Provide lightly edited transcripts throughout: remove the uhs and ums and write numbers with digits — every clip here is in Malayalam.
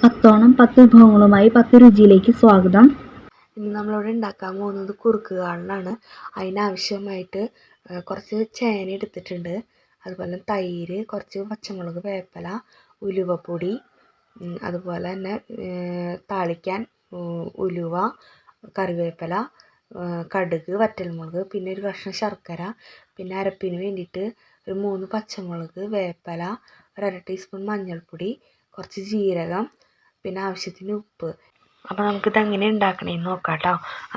പത്തോണം 10 വിഭവങ്ങളുമായി 10 രുചിയിലേക്ക് സ്വാഗതം. ഇന്ന് നമ്മളിവിടെ ഉണ്ടാക്കാൻ പോകുന്നത് കുറുക്ക് കാളനാണ്. അതിനാവശ്യമായിട്ട് കുറച്ച് ചേന എടുത്തിട്ടുണ്ട്, അതുപോലെ തൈര്, കുറച്ച് പച്ചമുളക്, വേപ്പില, ഉലുവപ്പൊടി, അതുപോലെ തന്നെ താളിക്കാൻ ഉലുവ, കറിവേപ്പില, കടുക്, വറ്റൽമുളക്, പിന്നെ ഒരു കഷ്ണം ശർക്കര, പിന്നെ അരപ്പിന് വേണ്ടിയിട്ട് ഒരു 3 പച്ചമുളക്, വേപ്പില, ഒരു 1/2 ടീസ്പൂൺ മഞ്ഞൾപ്പൊടി, കുറച്ച് ജീരകം, പിന്നെ ആവശ്യത്തിന് ഉപ്പ്. അപ്പോൾ നമുക്കിത് എങ്ങനെ ഉണ്ടാക്കണമെന്ന് നോക്കാം കേട്ടോ.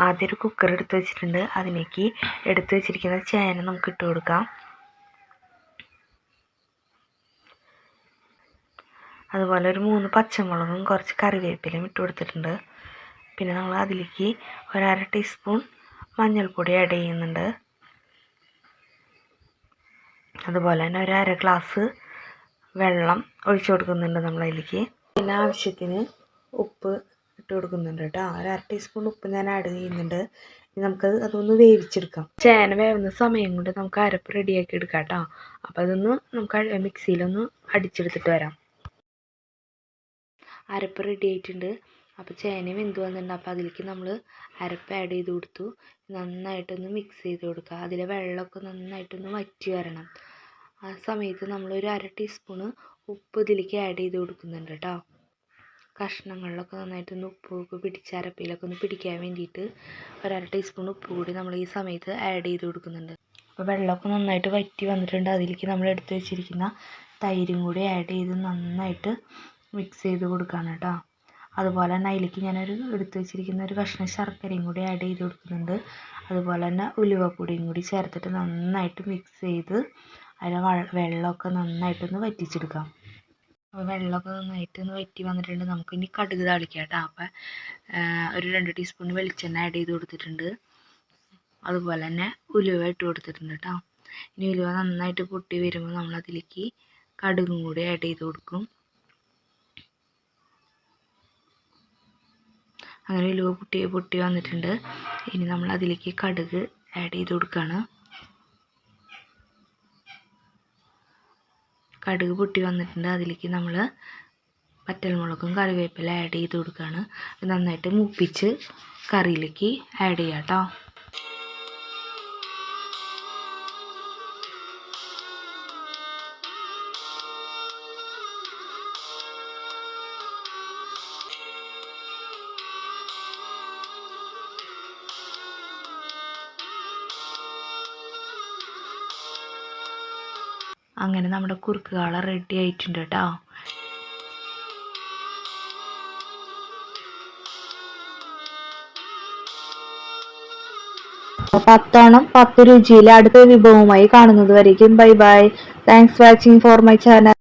ആദ്യം ഒരു കുക്കർ എടുത്ത് വെച്ചിട്ടുണ്ട്, അതിലേക്ക് എടുത്ത് വെച്ചിരിക്കുന്ന ചേന നമുക്ക് ഇട്ട് കൊടുക്കാം. അതുപോലെ ഒരു 3 പച്ചമുളകും കുറച്ച് കറിവേപ്പിലയും ഇട്ട് കൊടുത്തിട്ടുണ്ട്. പിന്നെ നമ്മൾ അതിലേക്ക് ഒരു 1/2 ടീസ്പൂൺ മഞ്ഞൾപ്പൊടി ആഡ് ചെയ്യുന്നുണ്ട്. അതുപോലെ തന്നെ ഒരു 1/2 ഗ്ലാസ് വെള്ളം ഒഴിച്ചു കൊടുക്കുന്നുണ്ട് നമ്മളതിലേക്ക്. പിന്നെ ആവശ്യത്തിന് ഉപ്പ് ഇട്ട് കൊടുക്കുന്നുണ്ട് കേട്ടോ. ഒരു 1/2 ടീസ്പൂൺ ഉപ്പ് ഞാൻ ആഡ് ചെയ്യുന്നുണ്ട്. ഇനി നമുക്കത് അതൊന്ന് വേവിച്ചെടുക്കാം. ചേന വേവുന്ന സമയം കൊണ്ട് നമുക്ക് അരപ്പ് റെഡിയാക്കി എടുക്കാം കേട്ടോ. അപ്പോൾ അതൊന്ന് നമുക്ക് മിക്സിയിലൊന്ന് അടിച്ചെടുത്തിട്ട് വരാം. അരപ്പ് റെഡി ആയിട്ടുണ്ട്. അപ്പോൾ ചേന വെന്ത് വന്നിട്ടുണ്ട്. അപ്പോൾ അതിലേക്ക് നമ്മൾ അരപ്പ് ആഡ് ചെയ്ത് കൊടുത്തു. നന്നായിട്ടൊന്ന് മിക്സ് ചെയ്ത് കൊടുക്കുക. അതിലെ വെള്ളമൊക്കെ നന്നായിട്ടൊന്ന് വറ്റി വരണം. ആ സമയത്ത് നമ്മളൊരു 1/2 ടീസ്പൂണ് ഉപ്പ് ഇതിലേക്ക് ആഡ് ചെയ്ത് കൊടുക്കുന്നുണ്ട് കേട്ടോ. കഷ്ണങ്ങളിലൊക്കെ നന്നായിട്ടൊന്ന് ഉപ്പ് പിടിച്ച് അരപ്പിലൊക്കെ ഒന്ന് പിടിക്കാൻ വേണ്ടിയിട്ട് ഒരു 1/2 ടീസ്പൂൺ ഉപ്പ് കൂടി നമ്മൾ ഈ സമയത്ത് ആഡ് ചെയ്ത് കൊടുക്കുന്നുണ്ട്. അപ്പോൾ വെള്ളമൊക്കെ നന്നായിട്ട് വറ്റി വന്നിട്ടുണ്ട്. അതിലേക്ക് നമ്മൾ എടുത്ത് വെച്ചിരിക്കുന്ന തൈരും കൂടി ആഡ് ചെയ്ത് നന്നായിട്ട് മിക്സ് ചെയ്ത് കൊടുക്കുകയാണ് കേട്ടോ. അതുപോലെ തന്നെ അതിലേക്ക് ഞാനൊരു എടുത്ത് വെച്ചിരിക്കുന്ന ഒരു കഷ്ണം ശർക്കരയും കൂടി ആഡ് ചെയ്ത് കൊടുക്കുന്നുണ്ട്. അതുപോലെ തന്നെ ഉലുവപ്പൊടിയും കൂടി ചേർത്തിട്ട് നന്നായിട്ട് മിക്സ് ചെയ്ത് അതിലെ വെള്ളമൊക്കെ നന്നായിട്ടൊന്ന് വറ്റിച്ചെടുക്കാം. അപ്പോൾ വെള്ളമൊക്കെ നന്നായിട്ടൊന്ന് വറ്റി വന്നിട്ടുണ്ട്. നമുക്കിനി കടുക് താളിക്കാം കേട്ടോ. അപ്പോൾ ഒരു 2 ടീസ്പൂൺ വെളിച്ചെണ്ണ ആഡ് ചെയ്ത് കൊടുത്തിട്ടുണ്ട്. അതുപോലെ തന്നെ ഉലുവ ഇട്ട് കൊടുത്തിട്ടുണ്ട് കേട്ടോ. ഇനി ഉലുവ നന്നായിട്ട് പൊട്ടി വരുമ്പോൾ നമ്മളതിലേക്ക് കടുകും കൂടി ആഡ് ചെയ്ത് കൊടുക്കും. അങ്ങനെ ഉലുവ പൊട്ടി വന്നിട്ടുണ്ട്. ഇനി നമ്മൾ അതിലേക്ക് കടുക് ആഡ് ചെയ്ത് കൊടുക്കുകയാണ്. കടുക് പൊട്ടി വന്നിട്ടുണ്ട്. അതിലേക്ക് നമ്മൾ വറ്റൽമുളകും കറിവേപ്പില ആഡ് ചെയ്ത് കൊടുക്കുകയാണ്. നന്നായിട്ട് മൂപ്പിച്ച് കറിയിലേക്ക് ആഡ് ചെയ്യാം കേട്ടോ. അങ്ങനെ നമ്മുടെ കുറുക്ക് കാള റെഡി ആയിട്ടുണ്ട് കേട്ടോ. പത്തോണം 10 രുചിയിലെ അടുത്ത വിഭവമായി കാണുന്നത് വരേക്കും bye bye. Thanks watching for my channel.